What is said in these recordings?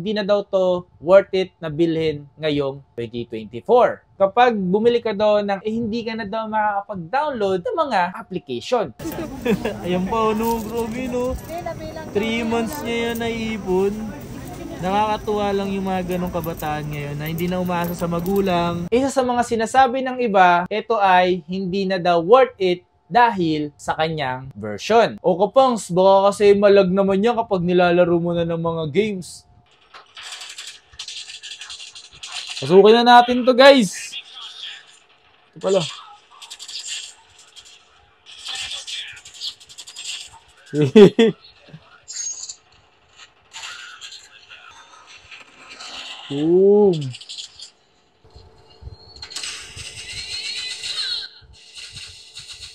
hindi na daw to worth it na bilhin ngayong 2024. Kapag bumili ka daw ng hindi ka na daw makakapag-download ng mga application. Ayan pa, no? Grabe, no? 3 months niya yan naiipon. Nakakatuwa lang yung mga ganong kabataan ngayon na hindi na umaasa sa magulang. Isa sa mga sinasabi ng iba, ito ay hindi na daw worth it dahil sa kanyang version. O kapangs, baka kasi malag naman yan kapag nilalaro mo na ng mga games. Pasukin na natin to, guys. Ito pala. Boom.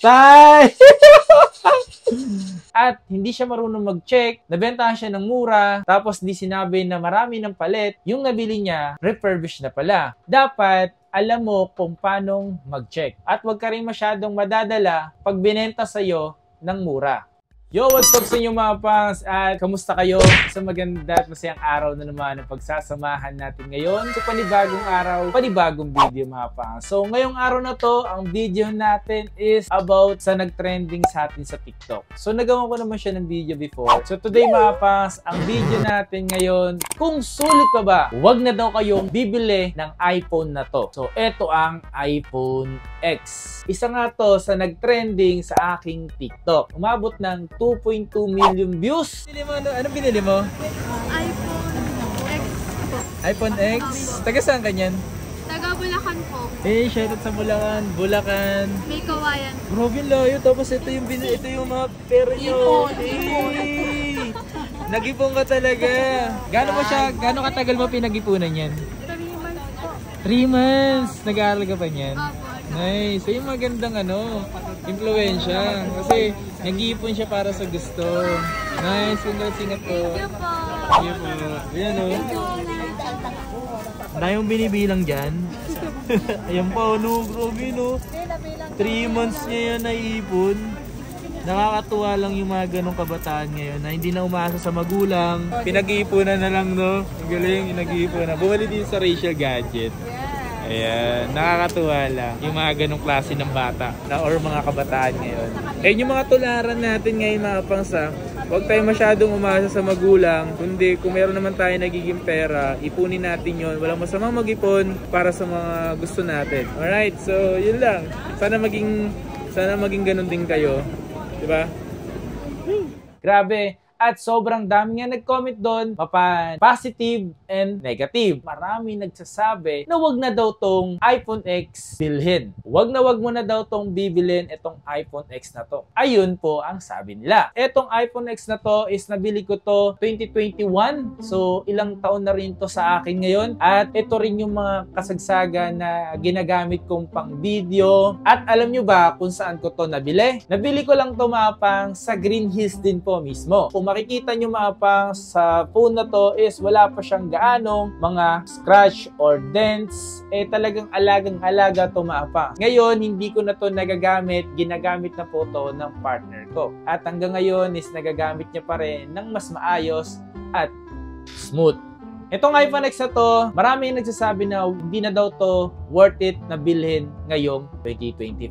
Tay! At hindi siya marunong mag-check, nabentahan siya ng mura, tapos di sinabi na marami ng palit, yung nabili niya, refurbished na pala. Dapat, alam mo kung paano mag-check. At huwag ka rin masyadong madadala pag binenta sa'yo ng mura. Yo, what's up sa inyo mga pangs? At kamusta kayo? Isang maganda at masayang araw na naman ang pagsasamahan natin ngayon. So, panibagong araw, panibagong video mga pangs. So, ngayong araw na to, ang video natin is about sa nag-trending sa atin sa TikTok. So, nagawa ko naman siya ng video before. So, today mga pangs, ang video natin ngayon, kung sulit pa ba, huwag na daw kayong bibili ng iPhone na to. So, eto ang iPhone X. Isa nga to sa nag-trending sa aking TikTok. Umabot ng 2.2 million views. Binili mo, anong binili mo? iPhone X po. iPhone X? Taga saan ka niyan? Taga Bulacan po. Shoutout sa Bulacan. May kawayan. Grabe layo, tapos ito yung mga pera nyo. Nag-ipon ka talaga. Gaano katagal mo pinag-ipunan yan? 3 months po. 3 months. Nag-aaral ka pa niyan? Opo. Nice. So yung magandang impluwensya. Kasi nag-iipon siya para sa gusto. Nice. Congrats, ingat po. Thank you po. Thank you po. Ayan o. Dahil yung binibilang dyan. Ayan pa, no? Grabe, no? 3 months niya yan naiipon. Nakakatuwa lang yung mga ganong kabataan ngayon na hindi na umaasa sa magulang. Pinag-iipunan na lang, no? Ang galing, pinag-iipunan. Bumali din sa Racial Gadget. Ayan, nakakatuwa lang yung mga ganong klase ng bata or mga kabataan ngayon. Ayan yung mga tularan natin ngayon mga pangsa. Huwag tayo masyadong umasa sa magulang, kundi kung meron naman tayo nagiging pera, ipunin natin yon. Walang masamang mag-ipon para sa mga gusto natin. Alright, so yun lang. Sana maging ganun din kayo. Diba? Grabe. At sobrang dami nga nag-comment doon, positive and negative. Marami nagsasabi na wag na daw tong iPhone X bilhin. Wag mo na daw tong bibilin itong iPhone X na to. Ayun po ang sabi nila. Etong iPhone X na to is nabili ko to 2021. So ilang taon na rin to sa akin ngayon. At ito rin yung mga kasagsagan na ginagamit kong pang video. At alam nyo ba kung saan ko to nabili? Nabili ko lang to mapang sa Green Hills din po mismo. Kung makikita nyo mga pang sa phone na to is wala pa siyang gaanong mga scratch or dents. Talagang alagang-alaga to mga pang. Ngayon, hindi ko na to nagagamit. Ginagamit na po to ng partner ko. At hanggang ngayon is nagagamit niya pa rin ng mas maayos at smooth. Itong iPhone X na to, marami nagsasabi na hindi na daw to worth it na bilhin ngayong 2024.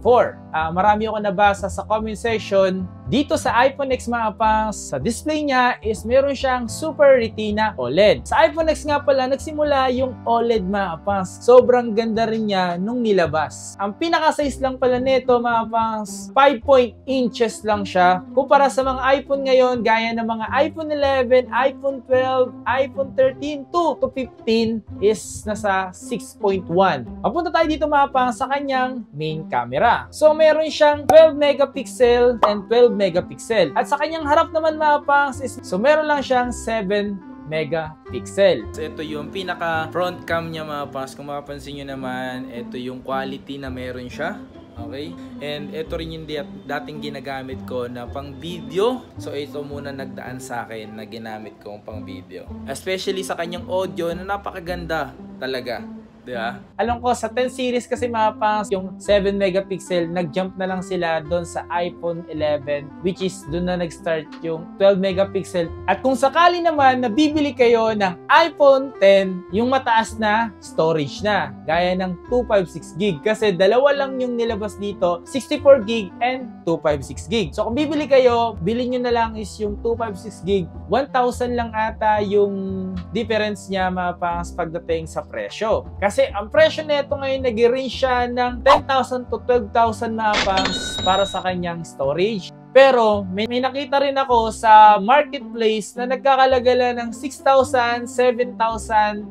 Marami ako nabasa sa comment section. Dito sa iPhone X mga pangs, sa display niya is meron siyang Super Retina OLED. Sa iPhone X nga pala, nagsimula yung OLED mga pangs. Sobrang ganda rin niya nung nilabas. Ang pinaka-size lang pala nito mga pangs, 5 inches lang siya. Kumpara sa mga iPhone ngayon, gaya ng mga iPhone 11, iPhone 12, iPhone 13, to 15 is nasa 6.1. Papunta tayo dito mga pangs sa kanyang main camera. So meron siyang 12 megapixel and 12 megapixel. At sa kanyang harap naman mga pangs is, so meron lang siyang 7 megapixel. So ito yung pinaka front cam niya mga pangs. Kung mapapansin nyo naman, ito yung quality na meron siya. Okay? And ito rin yung dating ginagamit ko na pang video. So ito muna nagdaan sa akin na ginamit kong pang video. Especially sa kanyang audio na napakaganda talaga. Di ba? Alam ko, sa 10 series kasi mga pangs, yung 7 megapixel, nag-jump na lang sila doon sa iPhone 11, which is doon na nag-start yung 12 megapixel. At kung sakali naman na bibili kayo ng iPhone 10, yung mataas na storage na, gaya ng 256 gig. Kasi dalawa lang yung nilabas dito, 64 gig and 256 gig. So kung bibili kayo, bilhin nyo na lang is yung 256 gig. 1,000 lang ata yung difference niya mga pangs pagdating sa presyo. Kasi ang presyo nito ngayon nag-range siya ng 10,000 to 12,000 na pangs para sa kanyang storage. Pero may nakita rin ako sa marketplace na nagkakalagala ng 6,000, 7,000,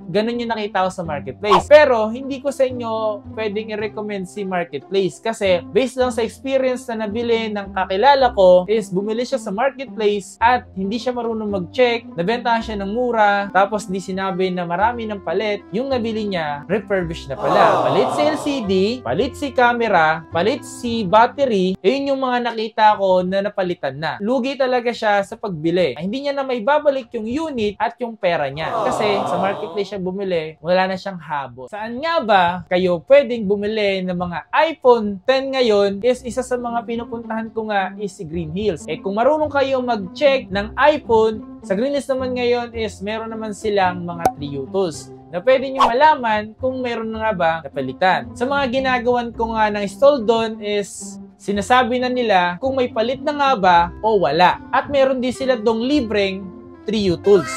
ganun yung nakita ko sa marketplace. Pero hindi ko sa inyo pwedeng i-recommend si marketplace kasi based lang sa experience na nabili ng kakilala ko is bumili siya sa marketplace at hindi siya marunong mag-check, nabentahan siya ng mura, tapos di sinabi na marami ng palit, yung nabili niya, refurbished na pala. Palit si LCD, palit si camera, palit si battery, yun yung mga nakita ko na napalitan na. Lugi talaga siya sa pagbili. Hindi niya na may babalik yung unit at yung pera niya. Kasi sa marketplace siya bumili, wala na siyang habol. Saan nga ba kayo pwedeng bumili ng mga iPhone 10 ngayon is isa sa mga pinupuntahan ko nga is si Green Hills. Kung marunong kayo mag-check ng iPhone, sa Green Hills naman ngayon is meron naman silang mga 3U tools na pwede nyo malaman kung meron na nga ba napalitan. Sa mga ginagawan ko nga ng install doon is sinasabi na nila kung may palit na nga ba o wala. At meron din sila dong libreng 3U tools.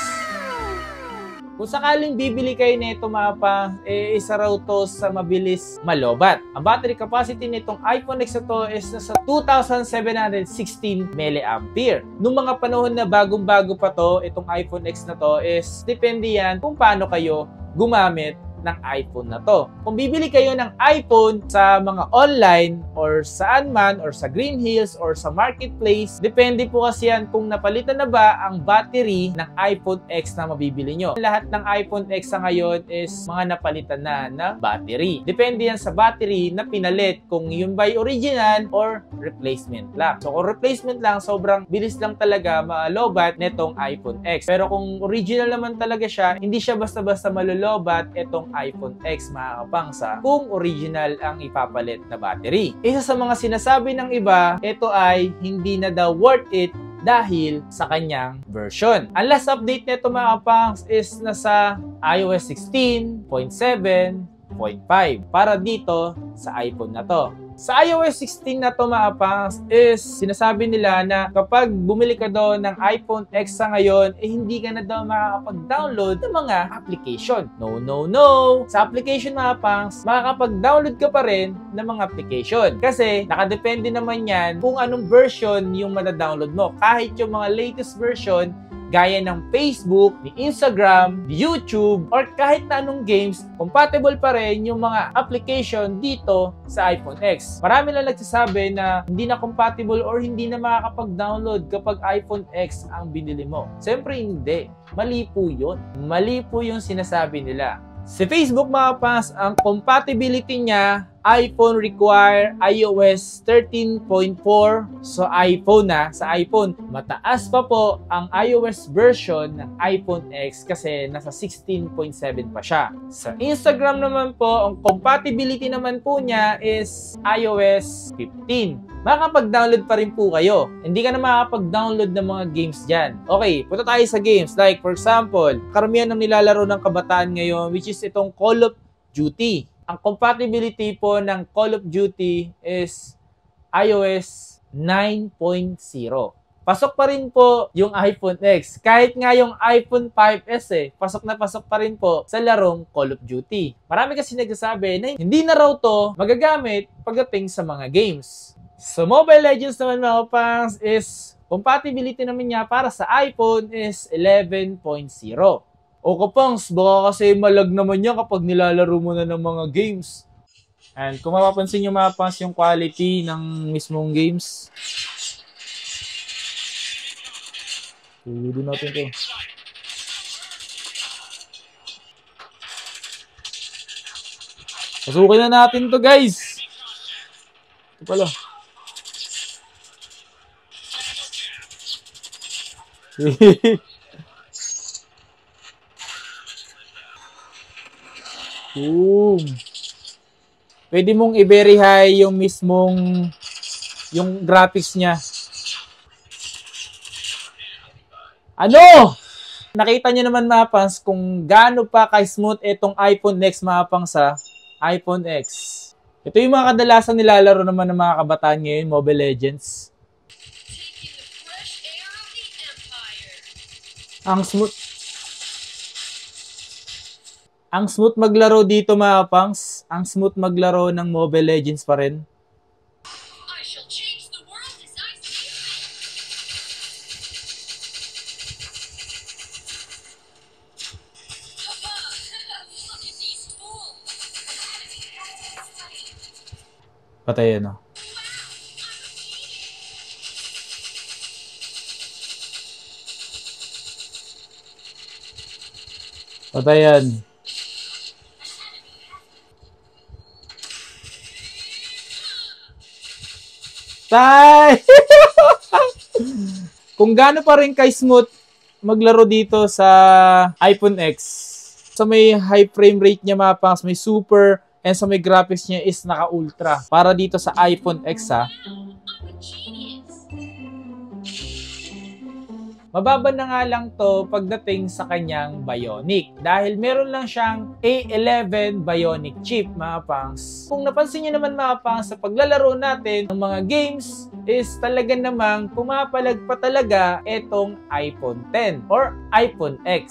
Kung sakaling bibili kayo nito mga pa, isa raw to sa mabilis malobat. Ang battery capacity nitong iPhone X na to is nasa 2,716 mAh. Nung mga panahon na bagong-bago pa to, itong iPhone X na to is depende yan kung paano kayo gumamit ng iPhone na to. Kung bibili kayo ng iPhone sa mga online or saan man or sa Green Hills or sa marketplace, depende po kasi yan kung napalitan na ba ang battery ng iPhone X na mabibili nyo. Lahat ng iPhone X sa ngayon is mga napalitan na ng battery. Depende yan sa battery na pinalit kung yun ba'y original or replacement lang. So kung replacement lang, sobrang bilis lang talaga malobat netong iPhone X. Pero kung original naman talaga siya, hindi siya basta-basta malolobat etong iPhone X mga kapangsa kung original ang ipapalit na battery. Isa sa mga sinasabi ng iba, ito ay hindi na daw worth it dahil sa kanyang version. Ang last update nito mga kapangs is nasa iOS 16.7.5 para dito sa iPhone na to. Sa iOS 16 na to mga pangs is sinasabi nila na kapag bumili ka daw ng iPhone X sa ngayon, hindi ka na daw makakapag-download ng mga application. No. Sa application mga pangs, makakapag-download ka pa rin ng mga application. Kasi nakadepende naman yan kung anong version yung madadownload mo. Kahit yung mga latest version, gaya ng Facebook, ni Instagram, ni YouTube, or kahit na anong games, compatible pa rin yung mga application dito sa iPhone X. Marami na nagsasabi na hindi na compatible or hindi na makakapag-download kapag iPhone X ang binili mo. Siyempre hindi. Mali po yun. Mali po yung sinasabi nila. Si Facebook mga pas, ang compatibility niya, iPhone require iOS 13.4 so iPhone sa iPhone. Mataas pa po ang iOS version ng iPhone X kasi nasa 16.7 pa siya. Sa Instagram naman po, ang compatibility naman po niya is iOS 15. Makakapag-download pa rin po kayo. Hindi ka na makakapag-download ng mga games dyan. Okay, punta tayo sa games. Like for example, karamihan ng nilalaro ng kabataan ngayon which is itong Call of Duty. Ang compatibility po ng Call of Duty is iOS 9.0. Pasok pa rin po yung iPhone X. Kahit nga yung iPhone 5S pasok na pasok pa rin po sa larong Call of Duty. Marami kasi nagsasabi na hindi na raw to magagamit pagdating sa mga games. So Mobile Legends naman mga pangs is compatibility naman niya para sa iPhone is 11.0. O kapangs, baka kasi malag naman yan kapag nilalaro mo na ng mga games. And kung mapapansin nyo mga pangs yung quality ng mismong games. Tuloy natin ito. Pasukin na natin to guys. Ito pala. Boom. Pwede mong i-verify yung mismong yung graphics niya. Ano? Nakita niyo naman mga pangs kung gaano pa ka-smooth itong iPhone X mga pangs sa iPhone X. Ito yung mga kadalasan nilalaro naman ng mga kabataan ngayon, Mobile Legends. Ang smooth. Ang smooth maglaro dito mga pangs. Ang smooth maglaro ng Mobile Legends pa rin. Patay ano. Patayan. Tay! Kung gaano pa rin ka-smooth maglaro dito sa iPhone X. Sa may high frame rate niya mga pangs, may super, and sa may graphics niya is naka-ultra. Para dito sa iPhone X ha. Mababa na nga lang to pagdating sa kanyang Bionic. Dahil meron lang siyang A11 Bionic chip mga pangs. Kung napansin niyo naman mga pangs sa paglalaro natin ng mga games is talaga namang pumapalag pa talaga itong iPhone X or iPhone X.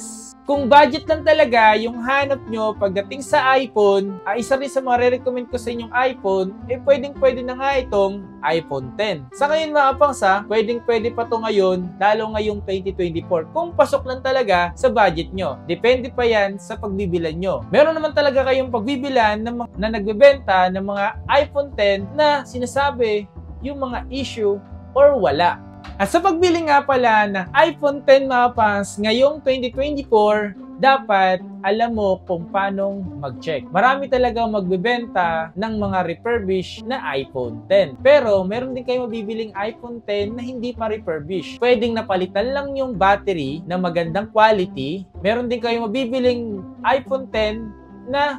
Kung budget lang talaga yung hanap nyo pagdating sa iPhone, isa rin sa mga re-recommend ko sa inyong iPhone, pwedeng-pwede na nga itong iPhone X. Sa ngayon mga pangs pwedeng-pwede pa to ngayon, lalo ngayong 2024, kung pasok lang talaga sa budget nyo. Depende pa yan sa pagbibilan nyo. Meron naman talaga kayong pagbibilan na nagbebenta ng mga iPhone X na sinasabi yung mga issue or wala. At sa pagbili nga pala ng iPhone X mga pangs ngayong 2024, dapat alam mo kung paano mag-check. Marami talagang magbebenta ng mga refurbished na iPhone X. Pero meron din kayo mabibiling iPhone X na hindi pa refurbished. Pwedeng napalitan lang yung battery na magandang quality. Meron din kayo mabibiling iPhone X na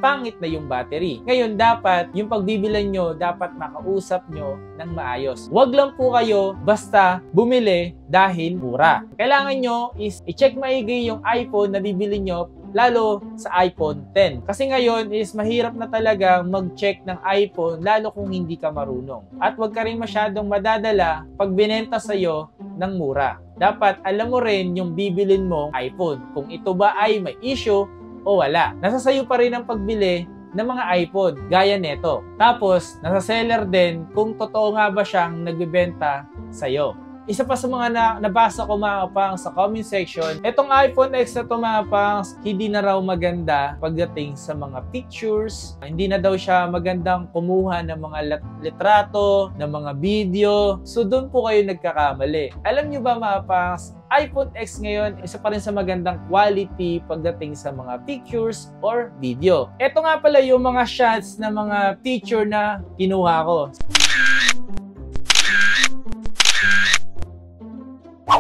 pangit na yung battery. Ngayon, dapat yung pagbibilan nyo, dapat makausap nyo ng maayos. Huwag lang po kayo basta bumili dahil mura. Kailangan nyo is i-check maigi yung iPhone na bibili nyo, lalo sa iPhone X. Kasi ngayon is mahirap na talaga mag-check ng iPhone lalo kung hindi ka marunong. At huwag ka rin masyadong madadala pag binenta sa'yo ng mura. Dapat alam mo rin yung bibilin mong iPhone. Kung ito ba ay may issue o wala. Nasa sayo pa rin ang pagbili ng mga iPhone, gaya neto. Tapos, nasa seller din kung totoo nga ba siyang nagbebenta sa'yo. Isa pa sa mga nabasa ko mga pangs sa comment section, itong iPhone X na to mga pangs, hindi na raw maganda pagdating sa mga pictures. Hindi na daw siya magandang kumuha ng mga litrato, ng mga video. So doon po kayo nagkakamali. Alam nyo ba mga pangs, iPhone X ngayon, isa pa rin sa magandang quality pagdating sa mga pictures or video. Ito nga pala yung mga shots na mga picture na kinuha ko.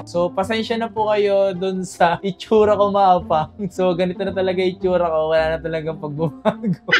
So, pasensya na po kayo dun sa itsura ko mga pang. So, ganito na talaga itsura ko. Wala na talagang pagbabago.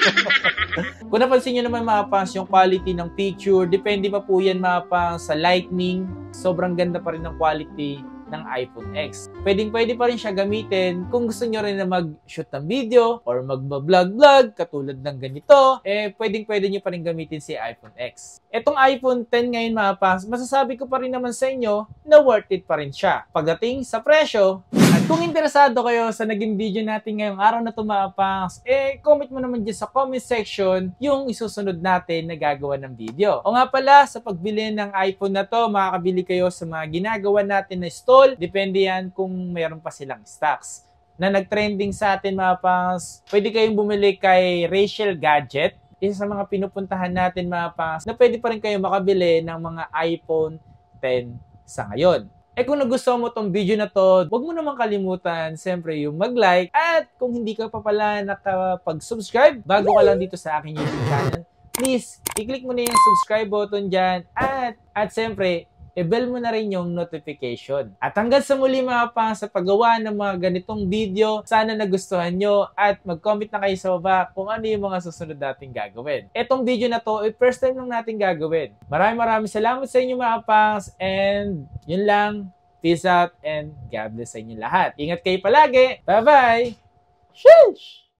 Kung napansin nyo naman mga pangs, yung quality ng picture, depende pa po yan mga pangs sa lightning. Sobrang ganda pa rin ng quality ng iPhone X. Pwedeng-pwede pa rin siya gamitin kung gusto nyo rin na mag-shoot ng video or mag-vlog-vlog katulad ng ganito, pwedeng-pwede nyo pa rin gamitin si iPhone X. Etong iPhone X ngayon mga pangs, masasabi ko pa rin naman sa inyo na worth it pa rin siya. Pagdating sa presyo, at kung interesado kayo sa naging video natin ngayong araw na ito mga pangs, comment mo naman dyan sa comment section yung isusunod natin na gagawa ng video. O nga pala, sa pagbili ng iPhone na to, makakabili kayo sa mga ginagawa natin na stall. Depende yan kung mayroon pa silang stocks. Na nag-trending sa atin mga pangs, pwede kayong bumili kay Rachel Gadget. Isa sa mga pinupuntahan natin mga pangs, na pwede pa rin kayo makabili ng mga iPhone X sa ngayon. Kung nagustuhan mo tong video na to, huwag mo naman kalimutan, siyempre, yung mag-like. At kung hindi ka pa pala nakapag-subscribe, bago ka lang dito sa aking YouTube channel, please, i-click mo na yung subscribe button dyan. At siyempre, i-bell mo na rin yung notification. At hanggang sa muli mga pang sa paggawa ng mga ganitong video, sana nagustuhan nyo at mag-comment na kayo sa baba kung ano yung mga susunod nating gagawin. Etong video na to, first time lang natin gagawin. Maraming salamat sa inyo mga pangs and yun lang. Peace out and God bless sa inyo lahat. Ingat kayo palagi. Bye-bye! Sheesh!